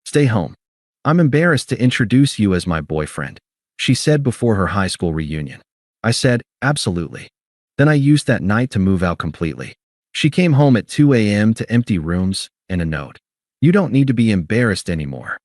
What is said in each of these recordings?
Stay home. I'm embarrassed to introduce you as my boyfriend, she said before her high school reunion. I said, absolutely. Then I used that night to move out completely. She came home at 2 a.m. to empty rooms and a note. You don't need to be embarrassed anymore.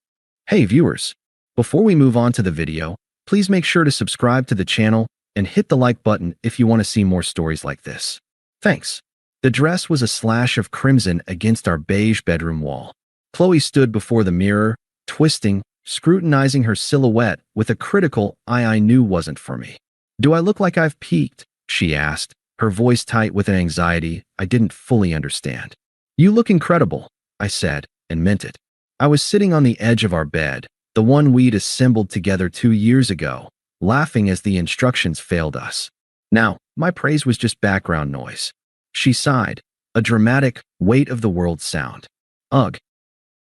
Hey viewers, before we move on to the video, please make sure to subscribe to the channel and hit the like button if you want to see more stories like this. Thanks. The dress was a slash of crimson against our beige bedroom wall. Qley stood before the mirror, twisting, scrutinizing her silhouette with a critical eye I knew wasn't for me. Do I look like I've peaked? She asked, her voice tight with an anxiety I didn't fully understand. You look incredible, I said, and meant it. I was sitting on the edge of our bed, the one we'd assembled together 2 years ago, laughing as the instructions failed us. Now, my praise was just background noise. She sighed, a dramatic weight of the world sound. Ugh.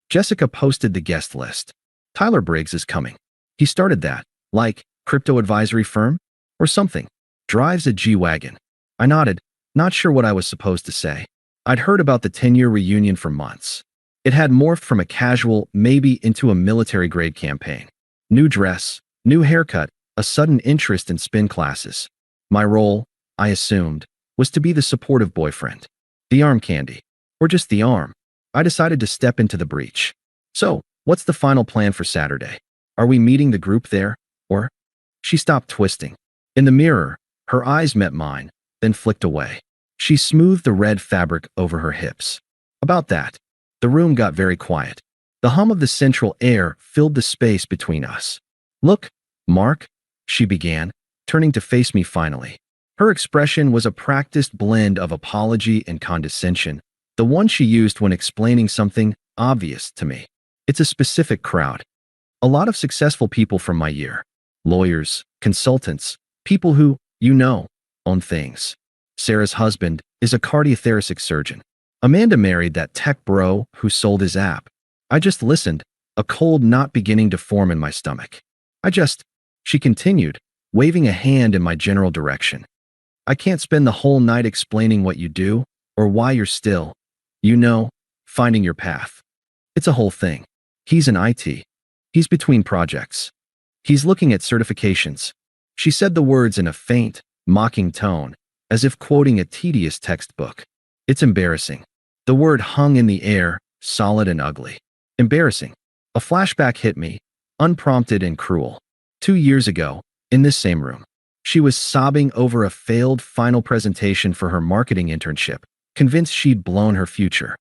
Jessica posted the guest list. Tyler Briggs is coming. He started that, like, crypto advisory firm? Or something. Drives a G-Wagon. I nodded, not sure what I was supposed to say. I'd heard about the 10-year reunion for months. It had morphed from a casual, maybe into a military-grade campaign. New dress, new haircut, a sudden interest in spin classes. My role, I assumed, was to be the supportive boyfriend. The arm candy. Or just the arm. I decided to step into the breach. So, what's the final plan for Saturday? Are we meeting the group there? Or? She stopped twisting. In the mirror, her eyes met mine, then flicked away. She smoothed the red fabric over her hips. About that, the room got very quiet. The hum of the central air filled the space between us. Look, Mark, she began, turning to face me finally. Her expression was a practiced blend of apology and condescension, the one she used when explaining something obvious to me. It's a specific crowd. A lot of successful people from my year. Lawyers, consultants, people who, own things. Sarah's husband is a cardiothoracic surgeon. Amanda married that tech bro who sold his app. I just listened, a cold knot beginning to form in my stomach. She continued, waving a hand in my general direction. I can't spend the whole night explaining what you do, or why you're still, finding your path. It's a whole thing. He's in IT. He's between projects. He's looking at certifications. She said the words in a faint, mocking tone, as if quoting a tedious textbook. It's embarrassing. The word hung in the air, solid and ugly. Embarrassing. A flashback hit me, unprompted and cruel. 2 years ago, in this same room, she was sobbing over a failed final presentation for her marketing internship, convinced she'd blown her future.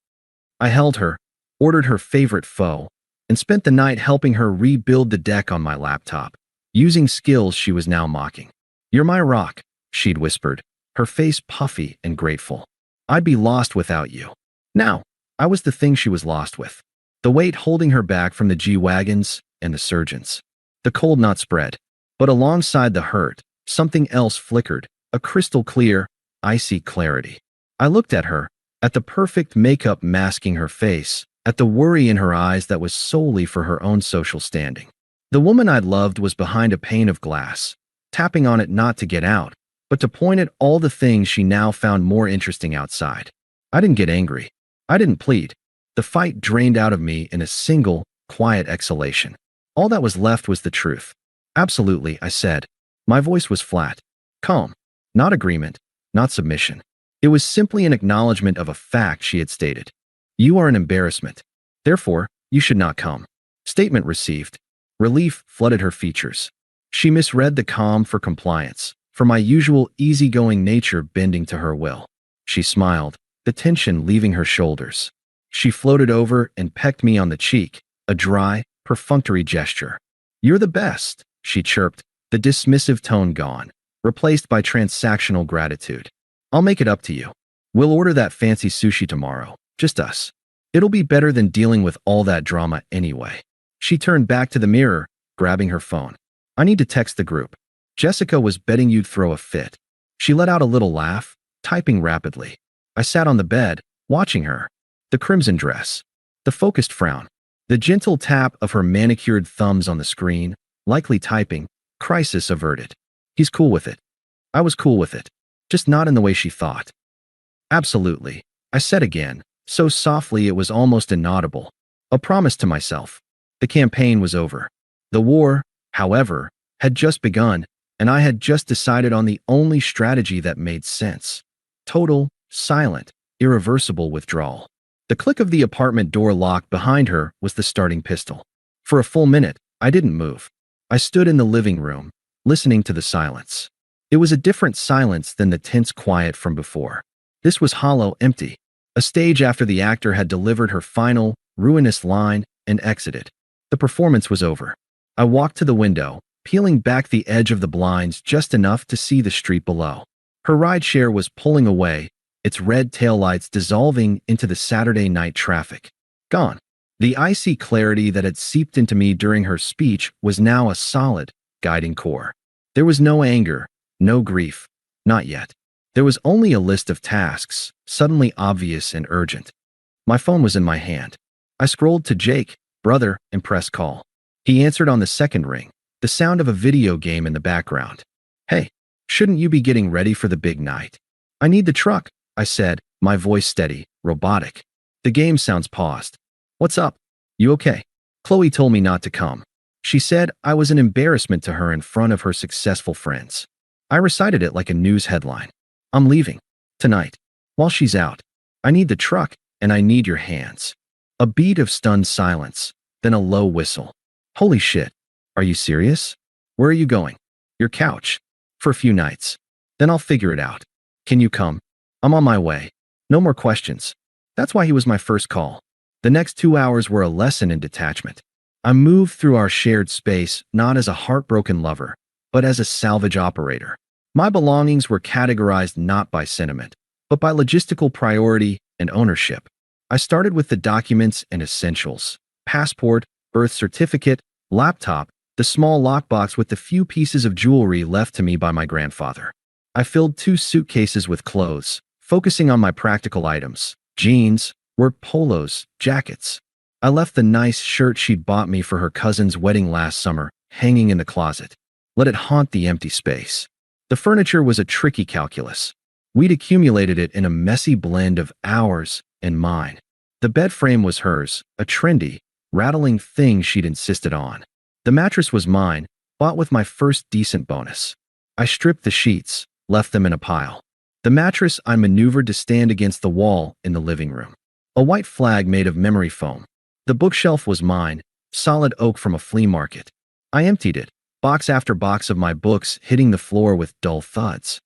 I held her, ordered her favorite pho, and spent the night helping her rebuild the deck on my laptop, using skills she was now mocking. You're my rock, she'd whispered, her face puffy and grateful. I'd be lost without you. Now, I was the thing she was lost with. The weight holding her back from the G-Wagons and the surgeons. The cold knot spread, but alongside the hurt, something else flickered, a crystal clear, icy clarity. I looked at her, at the perfect makeup masking her face, at the worry in her eyes that was solely for her own social standing. The woman I'd loved was behind a pane of glass, tapping on it not to get out, but to point at all the things she now found more interesting outside. I didn't get angry. I didn't plead. The fight drained out of me in a single, quiet exhalation. All that was left was the truth. Absolutely, I said. My voice was flat. Calm. Not agreement. Not submission. It was simply an acknowledgement of a fact she had stated. You are an embarrassment. Therefore, you should not come. Statement received. Relief flooded her features. She misread the calm for compliance, for my usual easygoing nature bending to her will. She smiled, the tension leaving her shoulders. She floated over and pecked me on the cheek, a dry, perfunctory gesture. You're the best, she chirped, the dismissive tone gone, replaced by transactional gratitude. I'll make it up to you. We'll order that fancy sushi tomorrow, just us. It'll be better than dealing with all that drama anyway. She turned back to the mirror, grabbing her phone. I need to text the group. Jessica was betting you'd throw a fit. She let out a little laugh, typing rapidly. I sat on the bed, watching her. The crimson dress. The focused frown. The gentle tap of her manicured thumbs on the screen, likely typing, crisis averted. He's cool with it. I was cool with it. Just not in the way she thought. Absolutely, I said again, so softly it was almost inaudible. A promise to myself. The campaign was over. The war, however, had just begun, and I had just decided on the only strategy that made sense. Total, silent, irreversible withdrawal. The click of the apartment door locked behind her was the starting pistol. For a full minute, I didn't move. I stood in the living room, listening to the silence. It was a different silence than the tense quiet from before. This was hollow, empty. A stage after the actor had delivered her final, ruinous line and exited. The performance was over. I walked to the window, peeling back the edge of the blinds just enough to see the street below. Her rideshare was pulling away, its red taillights dissolving into the Saturday night traffic. Gone. The icy clarity that had seeped into me during her speech was now a solid, guiding core. There was no anger, no grief. Not yet. There was only a list of tasks, suddenly obvious and urgent. My phone was in my hand. I scrolled to Jake, brother, and pressed call. He answered on the second ring, the sound of a video game in the background. Hey, shouldn't you be getting ready for the big night? I need the truck, I said, my voice steady, robotic. The game sounds paused. What's up? You okay? Qley told me not to come. She said I was an embarrassment to her in front of her successful friends. I recited it like a news headline. I'm leaving. Tonight. While she's out. I need the truck, and I need your hands. A beat of stunned silence, then a low whistle. Holy shit. Are you serious? Where are you going? Your couch. For a few nights. Then I'll figure it out. Can you come? I'm on my way. No more questions. That's why he was my first call. The next 2 hours were a lesson in detachment. I moved through our shared space not as a heartbroken lover, but as a salvage operator. My belongings were categorized not by sentiment, but by logistical priority and ownership. I started with the documents and essentials: passport, birth certificate, laptop, the small lockbox with the few pieces of jewelry left to me by my grandfather. I filled 2 suitcases with clothes, focusing on my practical items: jeans, work polos, jackets. I left the nice shirt she'd bought me for her cousin's wedding last summer hanging in the closet. Let it haunt the empty space. The furniture was a tricky calculus. We'd accumulated it in a messy blend of ours and mine. The bed frame was hers, a trendy, rattling thing she'd insisted on. The mattress was mine, bought with my first decent bonus. I stripped the sheets, left them in a pile. The mattress I maneuvered to stand against the wall in the living room. A white flag made of memory foam. The bookshelf was mine, solid oak from a flea market. I emptied it, box after box of my books hitting the floor with dull thuds.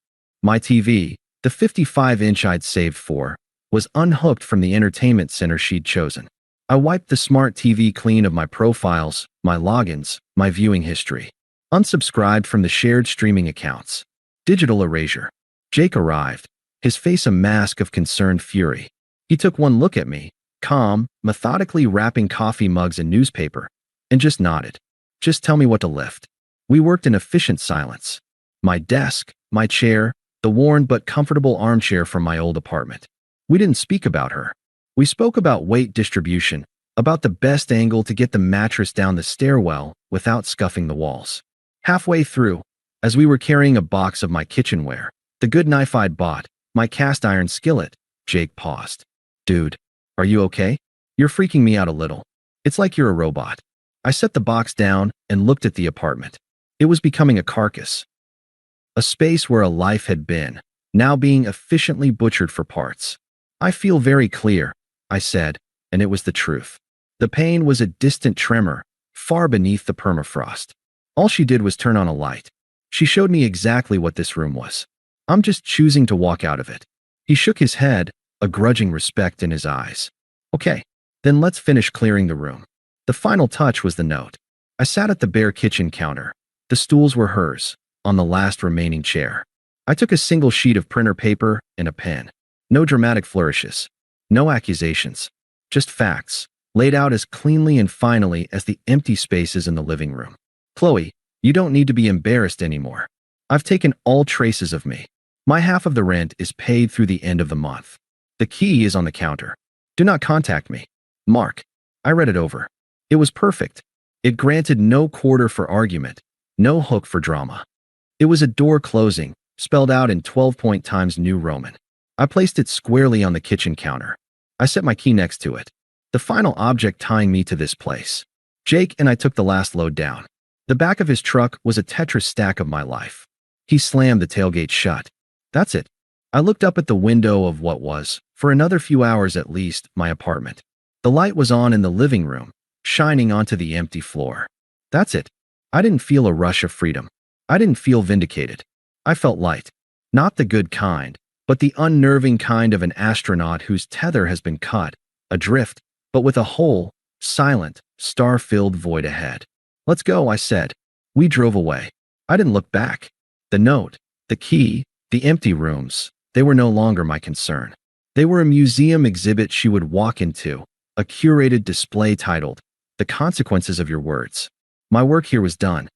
My TV, the 55-inch I'd saved for, was unhooked from the entertainment center she'd chosen. I wiped the smart TV clean of my profiles, my logins, my viewing history. Unsubscribed from the shared streaming accounts. Digital erasure. Jake arrived, his face a mask of concerned fury. He took one look at me, calm, methodically wrapping coffee mugs in newspaper, and just nodded. Just tell me what to lift. We worked in efficient silence. My desk, my chair, the worn but comfortable armchair from my old apartment. We didn't speak about her. We spoke about weight distribution, about the best angle to get the mattress down the stairwell without scuffing the walls. Halfway through, as we were carrying a box of my kitchenware, the good knife I'd bought, my cast iron skillet, Jake paused. Dude, are you okay? You're freaking me out a little. It's like you're a robot. I set the box down and looked at the apartment. It was becoming a carcass. A space where a life had been, now being efficiently butchered for parts. I feel very clear, I said, and it was the truth. The pain was a distant tremor, far beneath the permafrost. All she did was turn on a light. She showed me exactly what this room was. I'm just choosing to walk out of it. He shook his head, a grudging respect in his eyes. Okay, then let's finish clearing the room. The final touch was the note. I sat at the bare kitchen counter. The stools were hers, on the last remaining chair. I took a single sheet of printer paper and a pen. No dramatic flourishes. No accusations. Just facts, laid out as cleanly and finally as the empty spaces in the living room. Qley, you don't need to be embarrassed anymore. I've taken all traces of me. My half of the rent is paid through the end of the month. The key is on the counter. Do not contact me. Mark. I read it over. It was perfect. It granted no quarter for argument, no hook for drama. It was a door closing, spelled out in 12-point Times New Roman. I placed it squarely on the kitchen counter. I set my key next to it. The final object tying me to this place. Jake and I took the last load down. The back of his truck was a Tetris stack of my life. He slammed the tailgate shut. That's it. I looked up at the window of what was, for another few hours at least, my apartment. The light was on in the living room, shining onto the empty floor. That's it. I didn't feel a rush of freedom. I didn't feel vindicated. I felt light. Not the good kind, but the unnerving kind of an astronaut whose tether has been cut, adrift, but with a whole, silent, star-filled void ahead. Let's go, I said. We drove away. I didn't look back. The note, the key, the empty rooms, they were no longer my concern. They were a museum exhibit she would walk into, a curated display titled, "The Consequences of Your Words." My work here was done.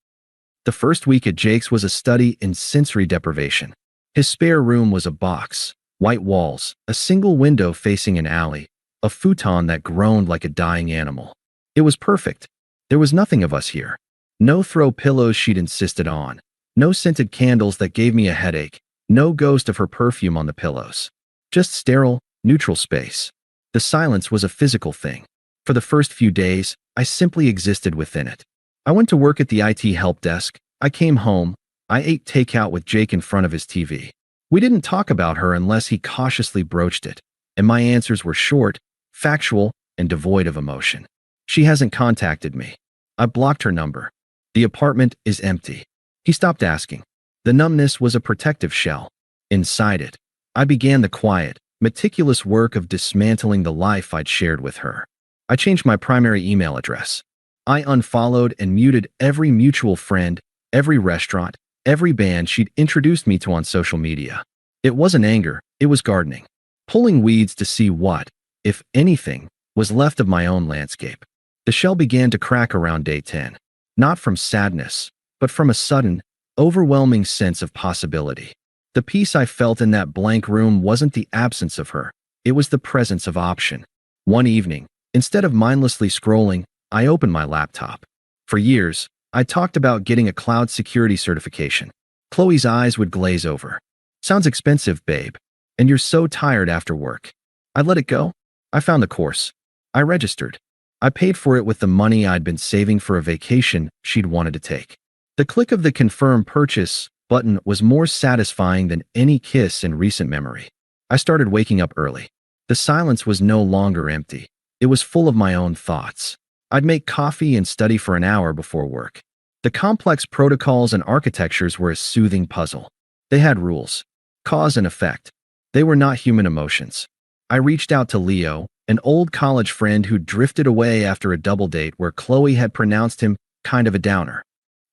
The first week at Jake's was a study in sensory deprivation. His spare room was a box, white walls, a single window facing an alley, a futon that groaned like a dying animal. It was perfect. There was nothing of us here. No throw pillows she'd insisted on. No scented candles that gave me a headache. No ghost of her perfume on the pillows. Just sterile, neutral space. The silence was a physical thing. For the first few days, I simply existed within it. I went to work at the IT help desk. I came home. I ate takeout with Jake in front of his TV. We didn't talk about her unless he cautiously broached it, and my answers were short, factual, and devoid of emotion. She hasn't contacted me. I blocked her number. The apartment is empty. He stopped asking. The numbness was a protective shell. Inside it, I began the quiet, meticulous work of dismantling the life I'd shared with her. I changed my primary email address. I unfollowed and muted every mutual friend, every restaurant, every band she'd introduced me to on social media. It wasn't anger, it was gardening. Pulling weeds to see what, if anything, was left of my own landscape. The shell began to crack around day 10. Not from sadness, but from a sudden, overwhelming sense of possibility. The peace I felt in that blank room wasn't the absence of her, it was the presence of option. One evening, instead of mindlessly scrolling, I opened my laptop. For years, I talked about getting a cloud security certification. Qley's eyes would glaze over. Sounds expensive, babe. And you're so tired after work. I let it go. I found the course. I registered. I paid for it with the money I'd been saving for a vacation she'd wanted to take. The click of the confirm purchase button was more satisfying than any kiss in recent memory. I started waking up early. The silence was no longer empty. It was full of my own thoughts. I'd make coffee and study for an hour before work. The complex protocols and architectures were a soothing puzzle. They had rules, cause and effect. They were not human emotions. I reached out to Leo, an old college friend who drifted away after a double date where Qley had pronounced him kind of a downer.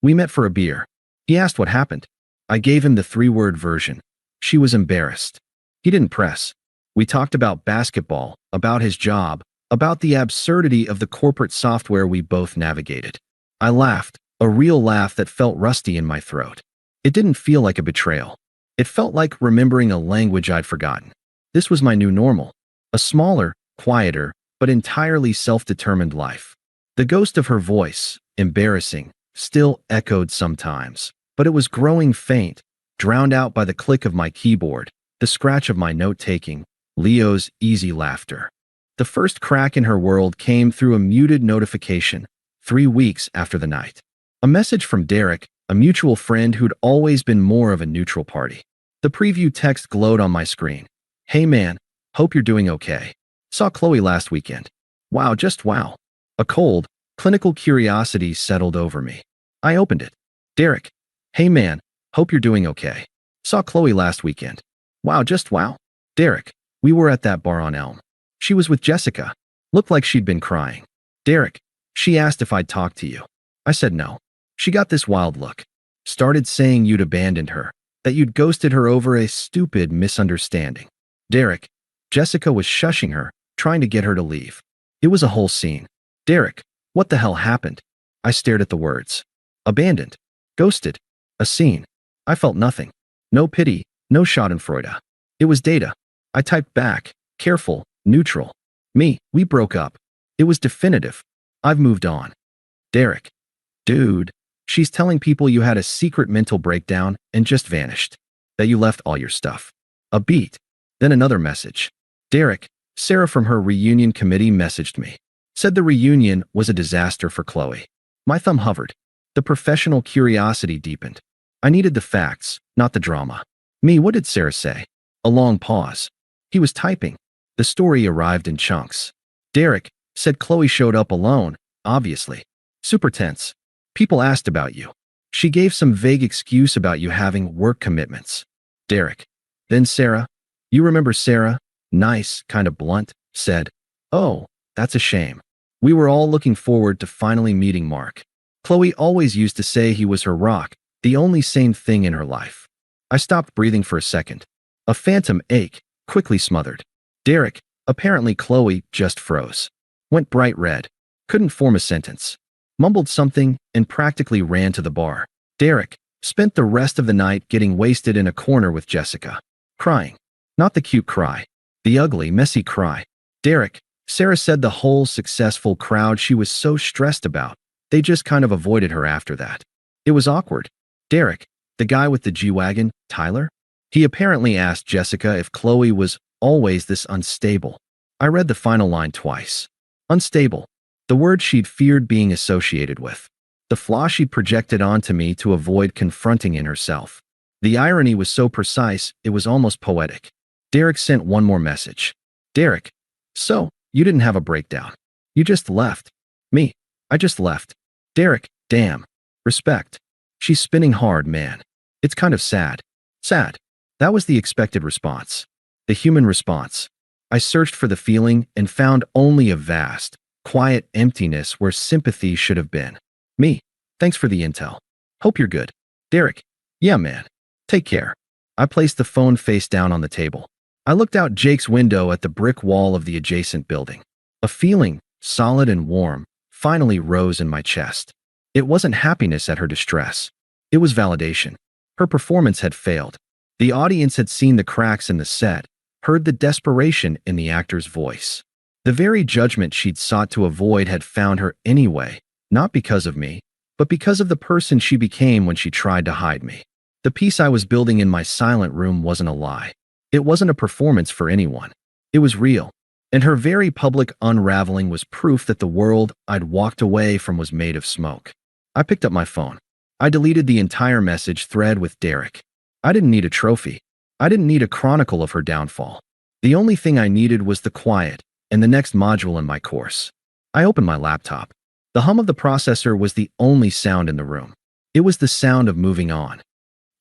We met for a beer. He asked what happened. I gave him the 3-word version. She was embarrassed. He didn't press. We talked about basketball, about his job, about the absurdity of the corporate software we both navigated. I laughed, a real laugh that felt rusty in my throat. It didn't feel like a betrayal. It felt like remembering a language I'd forgotten. This was my new normal. A smaller, quieter, but entirely self-determined life. The ghost of her voice, embarrassing, still echoed sometimes, but it was growing faint, drowned out by the click of my keyboard, the scratch of my note-taking, Leo's easy laughter. The first crack in her world came through a muted notification, 3 weeks after the night. A message from Derek, a mutual friend who'd always been more of a neutral party. The preview text glowed on my screen. "Hey man, hope you're doing okay. Saw Qley last weekend. Wow, just wow." A cold, clinical curiosity settled over me. I opened it. "Derek, hey man, hope you're doing okay. Saw Qley last weekend. Wow, just wow." "Derek, we were at that bar on Elm. She was with Jessica. Looked like she'd been crying." "Derek, she asked if I'd talk to you. I said no. She got this wild look. Started saying you'd abandoned her, that you'd ghosted her over a stupid misunderstanding." "Derek, Jessica was shushing her, trying to get her to leave. It was a whole scene." "Derek, what the hell happened?" I stared at the words. Abandoned. Ghosted. A scene. I felt nothing. No pity, no schadenfreude. It was data. I typed back, careful, neutral. We broke up. It was definitive. I've moved on." "Derek, dude, she's telling people you had a secret mental breakdown and just vanished. That you left all your stuff." A beat. Then another message. "Derek, Sarah from her reunion committee messaged me. Said the reunion was a disaster for Qley. My thumb hovered. The professional curiosity deepened. I needed the facts, not the drama. Me, what did Sarah say? A long pause. He was typing. The story arrived in chunks. Derek said Qley showed up alone, obviously. Super tense. People asked about you. She gave some vague excuse about you having work commitments. Derek. Then Sarah. You remember Sarah? Nice, kind of blunt, said. Oh, that's a shame. We were all looking forward to finally meeting Mark. Qley always used to say he was her rock, the only sane thing in her life. I stopped breathing for a second. A phantom ache, quickly smothered. Derek, apparently Qley, just froze. Went bright red. Couldn't form a sentence. Mumbled something and practically ran to the bar. Derek spent the rest of the night getting wasted in a corner with Jessica. Crying. Not the cute cry. The ugly, messy cry. Derek, Sarah said the whole successful crowd she was so stressed about, they just kind of avoided her after that. It was awkward. Derek, the guy with the G-Wagon, Tyler? He apparently asked Jessica if Qley was always this unstable. I read the final line twice. Unstable. The word she'd feared being associated with. The flaw she'd projected onto me to avoid confronting in herself. The irony was so precise, it was almost poetic. Derek sent one more message. Derek, so, you didn't have a breakdown. You just left. Me, I just left. Derek, damn. Respect. She's spinning hard, man. It's kind of sad. Sad. That was the expected response. The human response. I searched for the feeling and found only a vast, quiet emptiness where sympathy should have been. Me, thanks for the intel. Hope you're good. Derek, yeah, man. Take care. I placed the phone face down on the table. I looked out Jake's window at the brick wall of the adjacent building. A feeling, solid and warm, finally rose in my chest. It wasn't happiness at her distress. It was validation. Her performance had failed. The audience had seen the cracks in the set, heard the desperation in the actor's voice. The very judgment she'd sought to avoid had found her anyway, not because of me, but because of the person she became when she tried to hide me. The peace I was building in my silent room wasn't a lie. It wasn't a performance for anyone. It was real. And her very public unraveling was proof that the world I'd walked away from was made of smoke. I picked up my phone. I deleted the entire message thread with Derek. I didn't need a trophy. I didn't need a chronicle of her downfall. The only thing I needed was the quiet and the next module in my course. I opened my laptop. The hum of the processor was the only sound in the room. It was the sound of moving on.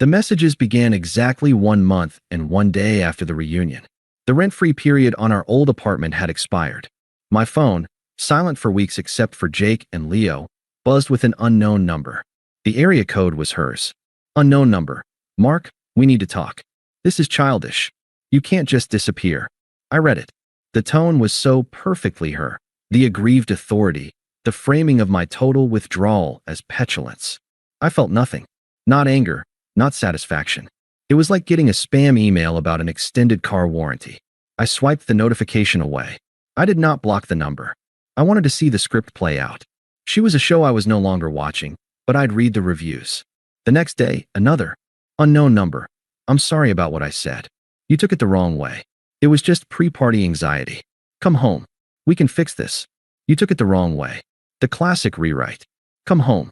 The messages began exactly 1 month and 1 day after the reunion. The rent-free period on our old apartment had expired. My phone, silent for weeks except for Jake and Leo, buzzed with an unknown number. The area code was hers. Unknown number. Mark, we need to talk. This is childish. You can't just disappear. I read it. The tone was so perfectly her. The aggrieved authority, the framing of my total withdrawal as petulance. I felt nothing. Not anger, not satisfaction. It was like getting a spam email about an extended car warranty. I swiped the notification away. I did not block the number. I wanted to see the script play out. She was a show I was no longer watching, but I'd read the reviews. The next day, another. Unknown number. I'm sorry about what I said. You took it the wrong way. It was just pre-party anxiety. Come home. We can fix this. You took it the wrong way. The classic rewrite. Come home.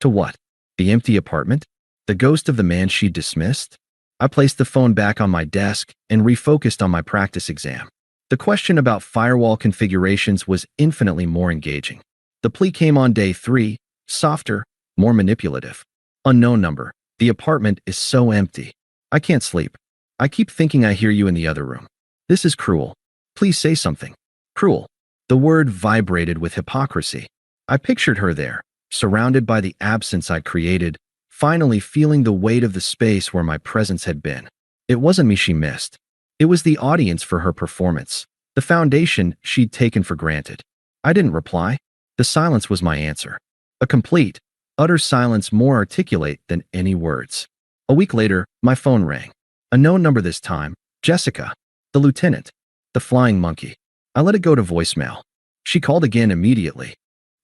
To what? The empty apartment? The ghost of the man she dismissed? I placed the phone back on my desk and refocused on my practice exam. The question about firewall configurations was infinitely more engaging. The plea came on day 3, softer, more manipulative. Unknown number. The apartment is so empty. I can't sleep. I keep thinking I hear you in the other room. This is cruel. Please say something. Cruel. The word vibrated with hypocrisy. I pictured her there, surrounded by the absence I'd created, finally feeling the weight of the space where my presence had been. It wasn't me she missed. It was the audience for her performance, the foundation she'd taken for granted. I didn't reply. The silence was my answer. A complete, utter silence more articulate than any words. A week later, my phone rang. A known number this time. Jessica. The lieutenant. The flying monkey. I let it go to voicemail. She called again immediately.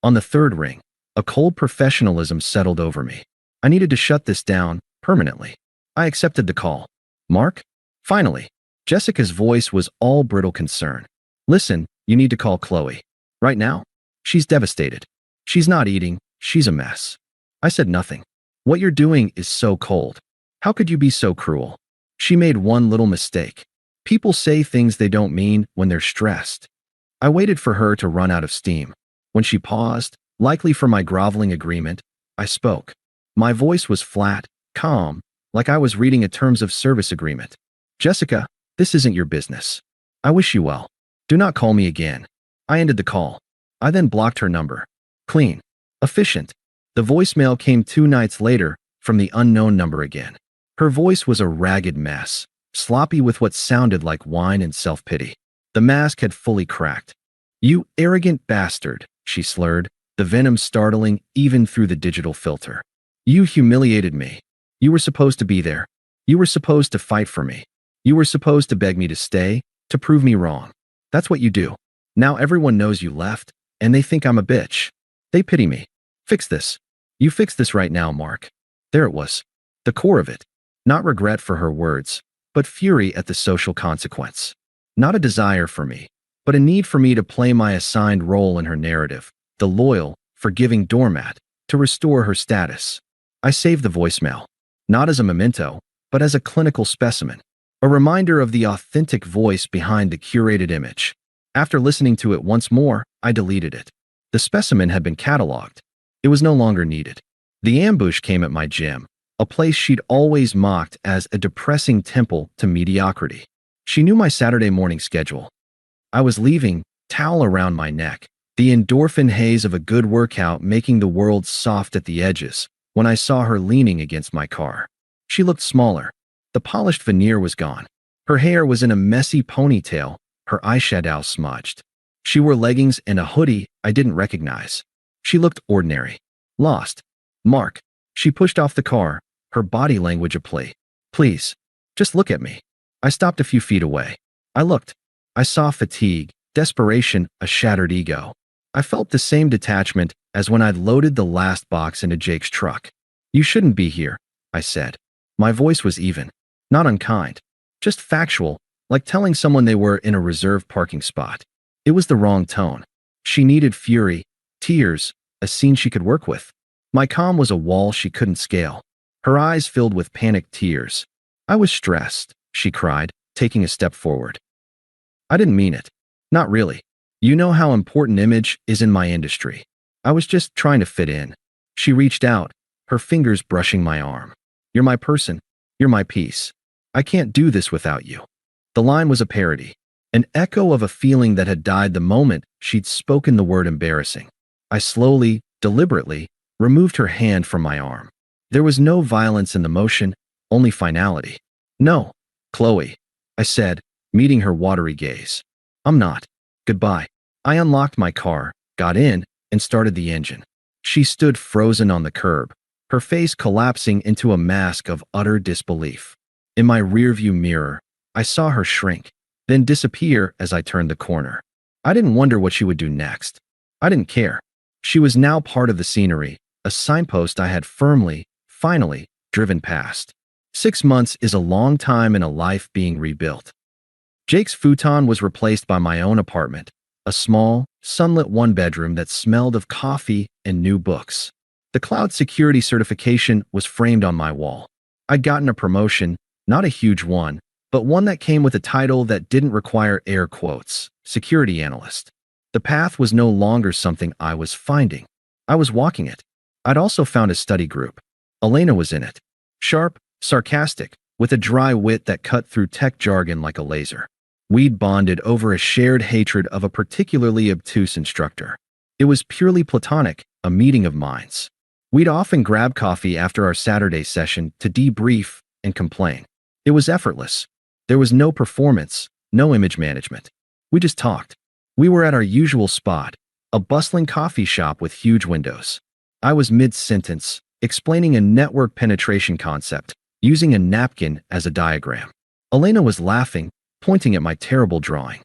On the third ring, a cold professionalism settled over me. I needed to shut this down permanently. I accepted the call. Mark? Finally. Jessica's voice was all brittle concern. Listen, you need to call Qley. Right now? She's devastated. She's not eating. She's a mess. I said nothing. What you're doing is so cold. How could you be so cruel? She made one little mistake. People say things they don't mean when they're stressed. I waited for her to run out of steam. When she paused, likely for my groveling agreement, I spoke. My voice was flat, calm, like I was reading a terms of service agreement. Jessica, this isn't your business. I wish you well. Do not call me again. I ended the call. I then blocked her number. Clean. Efficient. The voicemail came 2 nights later from the unknown number again. Her voice was a ragged mess, sloppy with what sounded like whine and self-pity. The mask had fully cracked. You arrogant bastard, she slurred, the venom startling even through the digital filter. You humiliated me. You were supposed to be there. You were supposed to fight for me. You were supposed to beg me to stay, to prove me wrong. That's what you do. Now everyone knows you left, and they think I'm a bitch. They pity me. Fix this. You fix this right now, Mark. There it was. The core of it. Not regret for her words, but fury at the social consequence. Not a desire for me, but a need for me to play my assigned role in her narrative, the loyal, forgiving doormat, to restore her status. I saved the voicemail, not as a memento, but as a clinical specimen, a reminder of the authentic voice behind the curated image. After listening to it once more, I deleted it. The specimen had been cataloged. It was no longer needed. The ambush came at my gym, a place she'd always mocked as a depressing temple to mediocrity. She knew my Saturday morning schedule. I was leaving, towel around my neck, the endorphin haze of a good workout making the world soft at the edges, when I saw her leaning against my car. She looked smaller. The polished veneer was gone. Her hair was in a messy ponytail, her eyeshadow smudged. She wore leggings and a hoodie I didn't recognize. She looked ordinary. Lost. Mark. She pushed off the car, her body language a plea. Please. Just look at me. I stopped a few feet away. I looked. I saw fatigue, desperation, a shattered ego. I felt the same detachment as when I'd loaded the last box into Jake's truck. You shouldn't be here, I said. My voice was even. Not unkind. Just factual, like telling someone they were in a reserved parking spot. It was the wrong tone. She needed fury, tears, a scene she could work with. My calm was a wall she couldn't scale. Her eyes filled with panicked tears. I was stressed, she cried, taking a step forward. I didn't mean it. Not really. You know how important image is in my industry. I was just trying to fit in. She reached out, her fingers brushing my arm. You're my person. You're my piece. I can't do this without you. The line was a parody, an echo of a feeling that had died the moment she'd spoken the word embarrassing. I slowly, deliberately, removed her hand from my arm. There was no violence in the motion, only finality. No, Qley, I said, meeting her watery gaze. I'm not. Goodbye. I unlocked my car, got in, and started the engine. She stood frozen on the curb, her face collapsing into a mask of utter disbelief. In my rearview mirror, I saw her shrink, then disappear as I turned the corner. I didn't wonder what she would do next. I didn't care. She was now part of the scenery, a signpost I had firmly, finally, driven past. 6 months is a long time in a life being rebuilt. Jake's futon was replaced by my own apartment, a small, sunlit one-bedroom that smelled of coffee and new books. The cloud security certification was framed on my wall. I'd gotten a promotion, not a huge one, but one that came with a title that didn't require air quotes, security analyst. The path was no longer something I was finding. I was walking it. I'd also found a study group. Elena was in it. Sharp, sarcastic, with a dry wit that cut through tech jargon like a laser. We'd bonded over a shared hatred of a particularly obtuse instructor. It was purely platonic, a meeting of minds. We'd often grab coffee after our Saturday session to debrief and complain. It was effortless. There was no performance, no image management. We just talked. We were at our usual spot, a bustling coffee shop with huge windows. I was mid-sentence, explaining a network penetration concept, using a napkin as a diagram. Elena was laughing, pointing at my terrible drawing.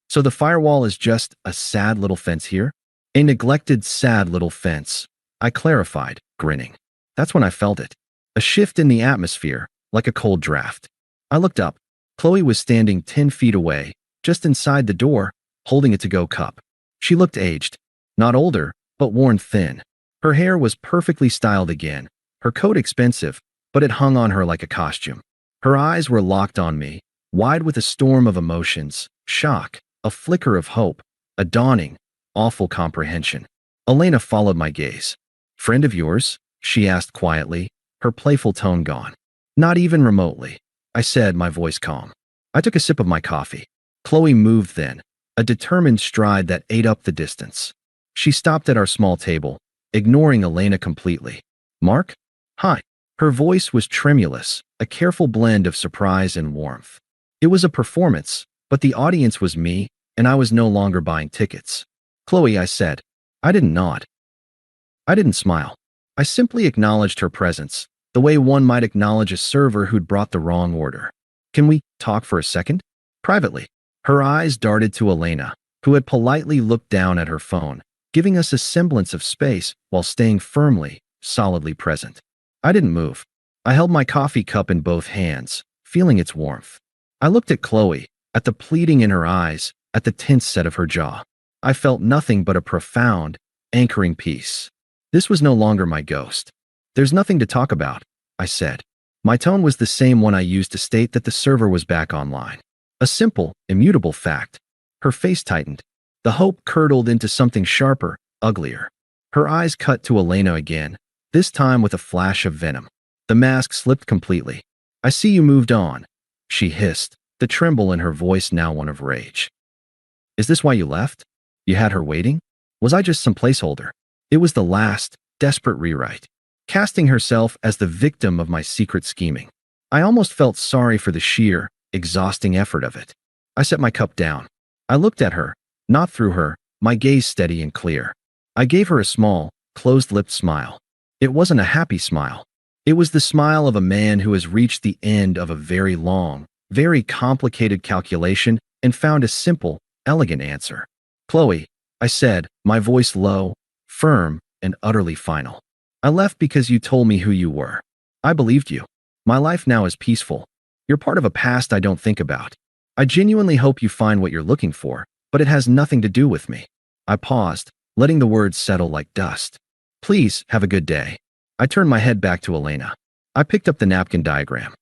So the firewall is just a sad little fence here? A neglected, sad little fence, I clarified, grinning. That's when I felt it. A shift in the atmosphere, like a cold draft. I looked up. Qley was standing 10 feet away, just inside the door, holding a to-go cup. She looked aged. Not older, but worn thin. Her hair was perfectly styled again, her coat expensive, but it hung on her like a costume. Her eyes were locked on me, wide with a storm of emotions, shock, a flicker of hope, a dawning, awful comprehension. Elena followed my gaze. "Friend of yours?" she asked quietly, her playful tone gone. "Not even remotely," I said, my voice calm. I took a sip of my coffee. Qley moved then, a determined stride that ate up the distance. She stopped at our small table, ignoring Elena completely. "Mark?" "Hi." Her voice was tremulous, a careful blend of surprise and warmth. It was a performance, but the audience was me, and I was no longer buying tickets. "Qley," I said. I didn't nod. I didn't smile. I simply acknowledged her presence, the way one might acknowledge a server who'd brought the wrong order. "Can we talk for a second?" Privately. Her eyes darted to Elena, who had politely looked down at her phone, giving us a semblance of space while staying firmly, solidly present. I didn't move. I held my coffee cup in both hands, feeling its warmth. I looked at Qley, at the pleading in her eyes, at the tense set of her jaw. I felt nothing but a profound, anchoring peace. This was no longer my ghost. "There's nothing to talk about," I said. My tone was the same one I used to state that the server was back online. A simple, immutable fact. Her face tightened. The hope curdled into something sharper, uglier. Her eyes cut to Elena again, this time with a flash of venom. The mask slipped completely. "I see you moved on," she hissed, the tremble in her voice now one of rage. "Is this why you left? You had her waiting? Was I just some placeholder?" It was the last, desperate rewrite, casting herself as the victim of my secret scheming. I almost felt sorry for the sheer, exhausting effort of it. I set my cup down. I looked at her, not through her, my gaze steady and clear. I gave her a small, closed-lipped smile. It wasn't a happy smile. It was the smile of a man who has reached the end of a very long, very complicated calculation and found a simple, elegant answer. "Qley," I said, my voice low, firm, and utterly final. "I left because you told me who you were. I believed you. My life now is peaceful. You're part of a past I don't think about. I genuinely hope you find what you're looking for, but it has nothing to do with me." I paused, letting the words settle like dust. "Please, have a good day." I turned my head back to Elena. I picked up the napkin diagram.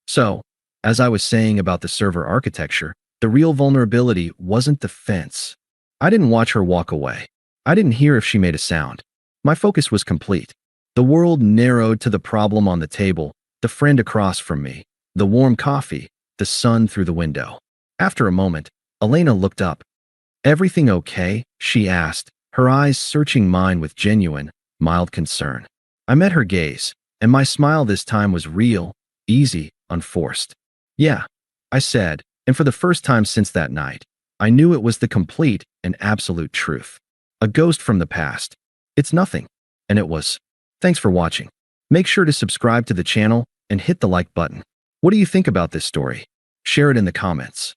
So, as I was saying about the server architecture, the real vulnerability wasn't the fence. I didn't watch her walk away. I didn't hear if she made a sound. My focus was complete. The world narrowed to the problem on the table, the friend across from me, the warm coffee, the sun through the window. After a moment, Elena looked up. "Everything okay?" she asked, her eyes searching mine with genuine, mild concern. I met her gaze, and my smile this time was real, easy, unforced. "Yeah," I said, and for the first time since that night, I knew it was the complete and absolute truth. A ghost from the past. It's nothing. And it was. Thanks for watching. Make sure to subscribe to the channel and hit the like button. What do you think about this story? Share it in the comments.